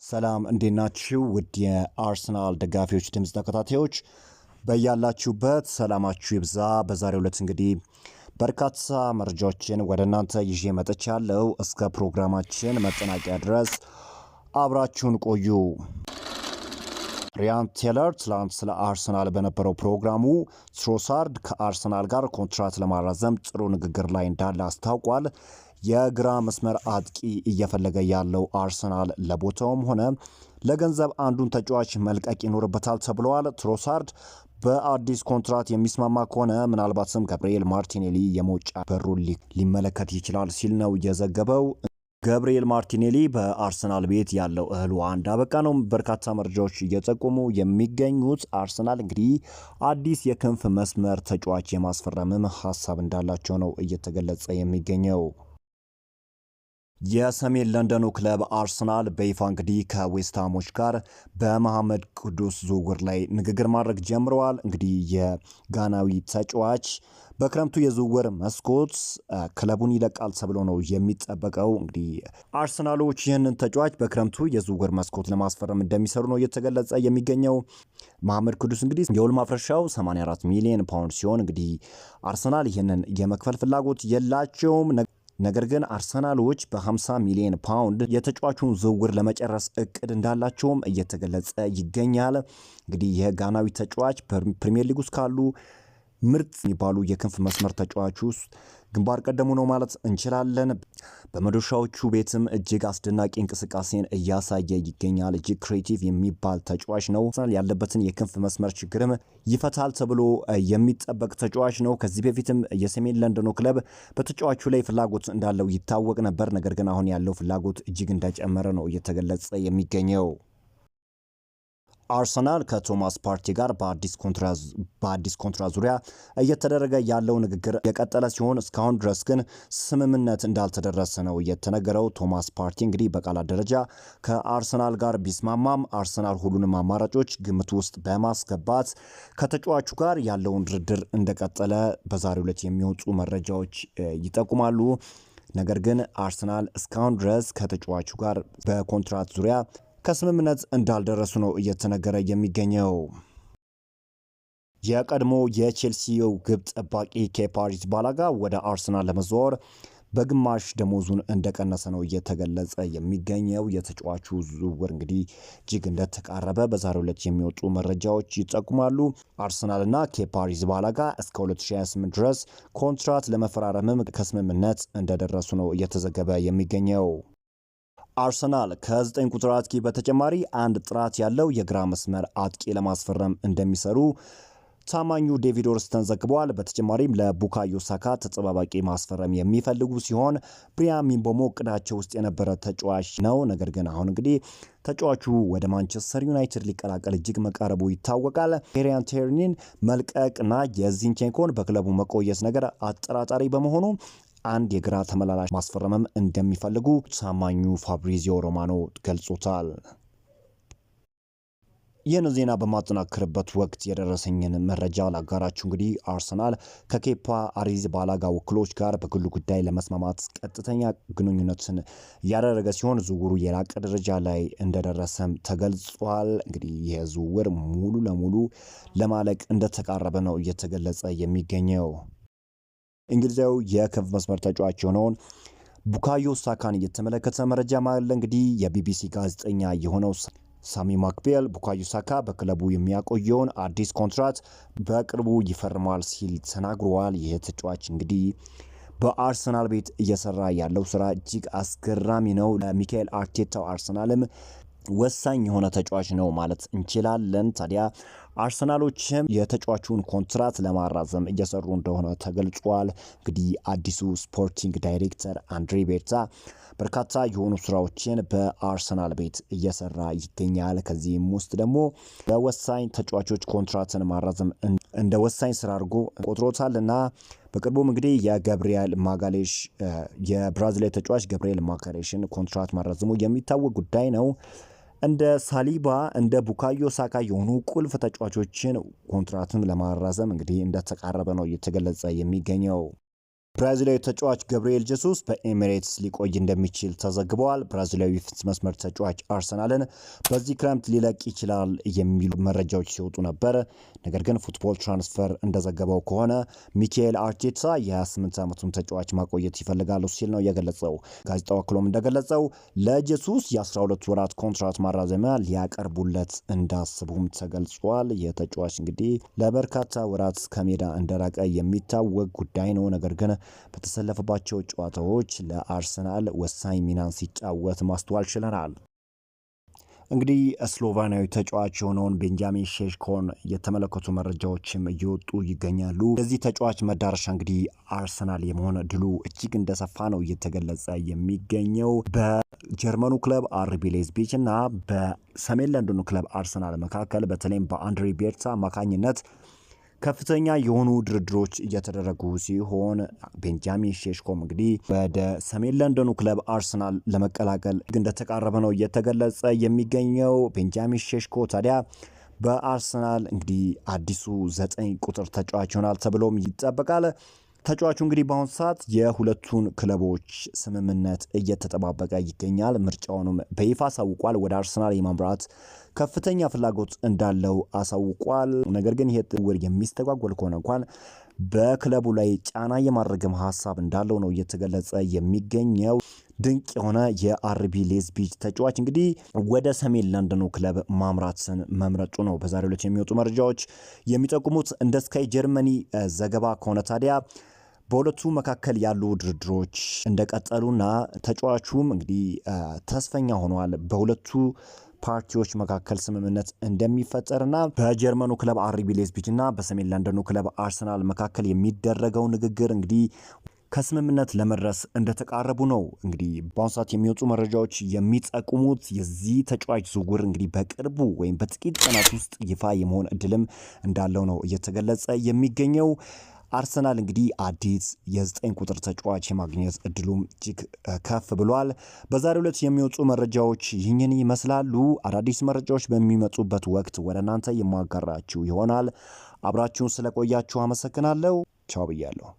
ሰላም እንዴት ናችሁ? ውድ የአርሰናል ደጋፊዎች ድምፅ ተከታታዮች በያላችሁበት ሰላማችሁ ይብዛ። በዛሬው ዕለት እንግዲህ በርካታ መረጃዎችን ወደ እናንተ ይዤ መጥቻለሁ። እስከ ፕሮግራማችን መጠናቂያ ድረስ አብራችሁን ቆዩ። ሪያን ቴለር ትላንት ስለ አርሰናል በነበረው ፕሮግራሙ ትሮሳርድ ከአርሰናል ጋር ኮንትራት ለማራዘም ጥሩ ንግግር ላይ እንዳለ አስታውቋል። የግራ መስመር አጥቂ እየፈለገ ያለው አርሰናል ለቦታውም ሆነ ለገንዘብ አንዱን ተጫዋች መልቀቅ ይኖርበታል ተብለዋል። ትሮሳርድ በአዲስ ኮንትራት የሚስማማ ከሆነ ምናልባትም ገብርኤል ማርቲኔሊ የመውጫ በሩን ሊመለከት ይችላል ሲል ነው የዘገበው። ገብርኤል ማርቲኔሊ በአርሰናል ቤት ያለው እህሉ እንዳበቃ ነው በርካታ መረጃዎች እየጠቆሙ የሚገኙት። አርሰናል እንግዲህ አዲስ የክንፍ መስመር ተጫዋች የማስፈረምም ሀሳብ እንዳላቸው ነው እየተገለጸ የሚገኘው። የሰሜን ለንደኑ ክለብ አርሰናል በይፋ እንግዲህ ከዌስትሃሞች ጋር በመሐመድ ቅዱስ ዝውውር ላይ ንግግር ማድረግ ጀምረዋል። እንግዲህ የጋናዊ ተጫዋች በክረምቱ የዝውውር መስኮት ክለቡን ይለቃል ተብሎ ነው የሚጠበቀው። እንግዲህ አርሰናሎች ይህንን ተጫዋች በክረምቱ የዝውውር መስኮት ለማስፈረም እንደሚሰሩ ነው እየተገለጸ የሚገኘው። መሐመድ ቅዱስ እንግዲህ የውል ማፍረሻው 84 ሚሊዮን ፓውንድ ሲሆን እንግዲህ አርሰናል ይህንን የመክፈል ፍላጎት የላቸውም። ነገር ግን አርሰናሎች በ50 ሚሊዮን ፓውንድ የተጫዋቹን ዝውውር ለመጨረስ እቅድ እንዳላቸውም እየተገለጸ ይገኛል። እንግዲህ የጋናዊ ተጫዋች ፕሪሚየር ሊግ ውስጥ ካሉ ምርጥ የሚባሉ የክንፍ መስመር ተጫዋች ውስጥ ግንባር ቀደሙ ነው ማለት እንችላለን። በመዶሻዎቹ ቤትም እጅግ አስደናቂ እንቅስቃሴን እያሳየ ይገኛል። እጅግ ክሬቲቭ የሚባል ተጫዋች ነው። ያለበትን የክንፍ መስመር ችግርም ይፈታል ተብሎ የሚጠበቅ ተጫዋች ነው። ከዚህ በፊትም የሰሜን ለንደኑ ክለብ በተጫዋቹ ላይ ፍላጎት እንዳለው ይታወቅ ነበር። ነገር ግን አሁን ያለው ፍላጎት እጅግ እንደጨመረ ነው እየተገለጸ የሚገኘው። አርሰናል ከቶማስ ፓርቲ ጋር በአዲስ ኮንትራት ዙሪያ እየተደረገ ያለው ንግግር የቀጠለ ሲሆን እስካሁን ድረስ ግን ስምምነት እንዳልተደረሰ ነው የተነገረው። ቶማስ ፓርቲ እንግዲህ በቃላት ደረጃ ከአርሰናል ጋር ቢስማማም አርሰናል ሁሉንም አማራጮች ግምት ውስጥ በማስገባት ከተጫዋቹ ጋር ያለውን ድርድር እንደቀጠለ በዛሬው ዕለት የሚወጡ መረጃዎች ይጠቁማሉ። ነገር ግን አርሰናል እስካሁን ድረስ ከተጫዋቹ ጋር በኮንትራት ዙሪያ ከስምምነት እንዳልደረሱ ነው እየተነገረ የሚገኘው። የቀድሞ የቼልሲው ግብ ጠባቂ ኬፓ አሪዛባላጋ ወደ አርሰናል ለመዘዋወር በግማሽ ደሞዙን እንደቀነሰ ነው እየተገለጸ የሚገኘው። የተጫዋቹ ዝውውር እንግዲህ እጅግ እንደተቃረበ በዛሬው ዕለት የሚወጡ መረጃዎች ይጠቁማሉ። አርሰናልና ኬፓ አሪዛባላጋ እስከ 2028 ድረስ ኮንትራት ለመፈራረምም ከስምምነት እንደደረሱ ነው እየተዘገበ የሚገኘው። አርሰናል ከ9 ቁጥር አጥቂ በተጨማሪ አንድ ጥራት ያለው የግራ መስመር አጥቂ ለማስፈረም እንደሚሰሩ ታማኙ ዴቪድ ኦርንስተን ዘግበዋል። በተጨማሪም ለቡካዮ ሳካ ተጠባባቂ ማስፈረም የሚፈልጉ ሲሆን ብሪያን ምቤሞ እቅዳቸው ውስጥ የነበረ ተጫዋች ነው። ነገር ግን አሁን እንግዲህ ተጫዋቹ ወደ ማንቸስተር ዩናይትድ ሊቀላቀል እጅግ መቃረቡ ይታወቃል። ኪራን ቲርኒን መልቀቅና የዚንቼንኮን በክለቡ መቆየት ነገር አጠራጣሪ በመሆኑ አንድ የግራ ተመላላሽ ማስፈረምም እንደሚፈልጉ ታማኙ ፋብሪዚዮ ሮማኖ ገልጾታል። ይህን ዜና በማጠናከርበት ወቅት የደረሰኝን መረጃ ላጋራችሁ። እንግዲህ አርሰናል ከኬፓ አሪዛባላጋ ወኪሎች ጋር በግሉ ጉዳይ ለመስማማት ቀጥተኛ ግንኙነትን ያደረገ ሲሆን ዝውውሩ የላቀ ደረጃ ላይ እንደደረሰም ተገልጿል። እንግዲህ ይህ ዝውውር ሙሉ ለሙሉ ለማለቅ እንደተቃረበ ነው እየተገለጸ የሚገኘው። እንግሊዛዊ የክንፍ መስመር ተጫዋች የሆነውን ቡካዮ ሳካን እየተመለከተ መረጃ ማለ እንግዲህ የቢቢሲ ጋዜጠኛ የሆነው ሳሚ ማክቤል ቡካዮ ሳካ በክለቡ የሚያቆየውን አዲስ ኮንትራት በቅርቡ ይፈርማል ሲል ተናግሯል። ይህ ተጫዋች እንግዲህ በአርሰናል ቤት እየሰራ ያለው ስራ እጅግ አስገራሚ ነው። ለሚካኤል አርቴታው አርሰናልም ወሳኝ የሆነ ተጫዋች ነው ማለት እንችላለን። ታዲያ አርሰናሎችም የተጫዋቹን ኮንትራት ለማራዘም እየሰሩ እንደሆነ ተገልጿል። እንግዲህ አዲሱ ስፖርቲንግ ዳይሬክተር አንድሬ ቤርታ በርካታ የሆኑ ስራዎችን በአርሰናል ቤት እየሰራ ይገኛል። ከዚህም ውስጥ ደግሞ በወሳኝ ተጫዋቾች ኮንትራትን ማራዘም እንደ ወሳኝ ስራ አድርጎ ቆጥሮታል እና በቅርቡም እንግዲህ የገብርኤል ማጋሌሽ የብራዚላዊ ተጫዋች ገብርኤል ማጋሌሽን ኮንትራት ማራዘሙ የሚታወቅ ጉዳይ ነው። እንደ ሳሊባ እንደ ቡካዮ ሳካ የሆኑ ቁልፍ ተጫዋቾችን ኮንትራቱን ለማራዘም እንግዲህ እንደተቃረበ ነው እየተገለጸ የሚገኘው። ብራዚላዊ ተጫዋች ገብርኤል ጄሱስ በኤሚሬትስ ሊቆይ እንደሚችል ተዘግበዋል። ብራዚላዊ የፊት መስመር ተጫዋች አርሰናልን በዚህ ክረምት ሊለቅ ይችላል የሚሉ መረጃዎች ሲወጡ ነበር። ነገር ግን ፉትቦል ትራንስፈር እንደዘገበው ከሆነ ሚካኤል አርቴታ የ28 ዓመቱን ተጫዋች ማቆየት ይፈልጋሉ ሲል ነው የገለጸው። ጋዜጣው አክሎም እንደገለጸው ለጄሱስ የ12 ወራት ኮንትራት ማራዘሚያ ሊያቀርቡለት እንዳስቡም ተገልጿል። የተጫዋች እንግዲህ ለበርካታ ወራት ከሜዳ እንደራቀ የሚታወቅ ጉዳይ ነው። ነገር ግን በተሰለፈባቸው ጨዋታዎች ለአርሰናል ወሳኝ ሚናን ሲጫወት ማስተዋል ችለናል። እንግዲህ ስሎቫኒያዊ ተጫዋች የሆነውን ቤንጃሚን ሼሽኮን የተመለከቱ መረጃዎችም እየወጡ ይገኛሉ። የዚህ ተጫዋች መዳረሻ እንግዲህ አርሰናል የመሆን ድሉ እጅግ እንደሰፋ ነው እየተገለጸ የሚገኘው። በጀርመኑ ክለብ አርቢ ሌዝቢች እና በሰሜን ለንደኑ ክለብ አርሰናል መካከል በተለይም በአንድሪ ቤርታ አማካኝነት ከፍተኛ የሆኑ ድርድሮች እየተደረጉ ሲሆን ቤንጃሚን ሼሽኮም እንግዲህ ወደ ሰሜን ለንደኑ ክለብ አርሰናል ለመቀላቀል እንደተቃረበ ነው እየተገለጸ የሚገኘው። ቤንጃሚን ሼሽኮ ታዲያ በአርሰናል እንግዲህ አዲሱ 9 ቁጥር ተጫዋች ይሆናል ተብሎም ይጠበቃል። ተጫዋቹ እንግዲህ በአሁኑ ሰዓት የሁለቱን ክለቦች ስምምነት እየተጠባበቀ ይገኛል። ምርጫውንም በይፋ አሳውቋል። ወደ አርሰናል የማምራት ከፍተኛ ፍላጎት እንዳለው አሳውቋል። ነገር ግን ይሄ ዝውውር የሚስተጓጎል ከሆነ እንኳን በክለቡ ላይ ጫና የማድረግም ሀሳብ እንዳለው ነው እየተገለጸ የሚገኘው። ድንቅ የሆነ የአርቢ ሌዝቢች ተጫዋች እንግዲህ ወደ ሰሜን ለንደኑ ክለብ ማምራትን መምረጡ ነው በዛሬው ዕለት የሚወጡ መረጃዎች የሚጠቁሙት። እንደ ስካይ ጀርመኒ ዘገባ ከሆነ ታዲያ በሁለቱ መካከል ያሉ ድርድሮች እንደቀጠሉና ተጫዋቹም እንግዲህ ተስፈኛ ሆኗል። በሁለቱ ፓርቲዎች መካከል ስምምነት እንደሚፈጠርና በጀርመኑ ክለብ አርቢ ሌዝቢች እና በሰሜን ለንደኑ ክለብ አርሰናል መካከል የሚደረገው ንግግር እንግዲህ ከስምምነት ለመድረስ እንደተቃረቡ ነው እንግዲህ በአሁኑ ሰዓት የሚወጡ መረጃዎች የሚጠቁሙት። የዚህ ተጫዋች ዝውውር እንግዲህ በቅርቡ ወይም በጥቂት ቀናት ውስጥ ይፋ የመሆን እድልም እንዳለው ነው እየተገለጸ የሚገኘው። አርሰናል እንግዲህ አዲስ የ9 ቁጥር ተጫዋች የማግኘት እድሉም እጅግ ከፍ ብሏል። በዛሬው ዕለት የሚወጡ መረጃዎች ይህንን ይመስላሉ። አዳዲስ መረጃዎች በሚመጡበት ወቅት ወደ እናንተ የማጋራችሁ ይሆናል። አብራችሁን ስለቆያችሁ አመሰግናለሁ። ቻው ብያለሁ።